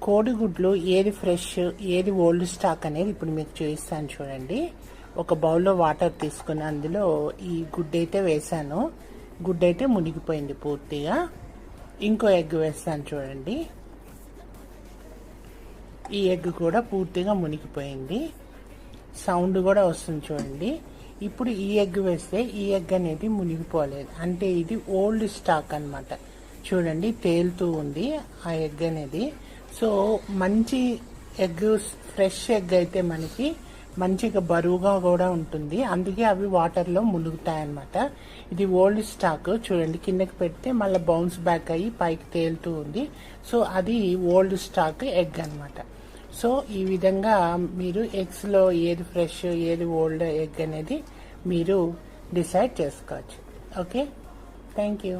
కోడిగుడ్లు ఏది ఫ్రెష్ ఏది ఓల్డ్ స్టాక్ అనేది ఇప్పుడు మీకు చూపిస్తాను చూడండి. ఒక బౌల్లో వాటర్ తీసుకుని అందులో ఈ గుడ్డు అయితే వేసాను. గుడ్డు అయితే మునిగిపోయింది పూర్తిగా. ఇంకో ఎగ్ వేస్తాను చూడండి. ఈ ఎగ్ కూడా పూర్తిగా మునిగిపోయింది. సౌండ్ కూడా వస్తుంది చూడండి. ఇప్పుడు ఈ ఎగ్ వేస్తే ఈ ఎగ్ అనేది మునిగిపోలేదు, అంటే ఇది ఓల్డ్ స్టాక్ అన్నమాట. చూడండి తేలుతూ ఉంది ఆ ఎగ్ అనేది. సో మంచి ఎగ్, ఫ్రెష్ ఎగ్ అయితే మనకి మంచిగా బరువుగా కూడా ఉంటుంది, అందుకే అవి వాటర్లో మునుగుతాయి అన్నమాట. ఇది ఓల్డ్ స్టాక్ చూడండి, కిందకి పెడితే మళ్ళీ బౌన్స్ బ్యాక్ అయ్యి పైకి తేలుతూ ఉంది. సో అది ఓల్డ్ స్టాక్ ఎగ్ అన్నమాట. సో ఈ విధంగా మీరు ఎగ్స్లో ఏది ఫ్రెష్ ఏది ఓల్డ్ ఎగ్ అనేది మీరు డిసైడ్ చేసుకోవచ్చు. Okay, thank you.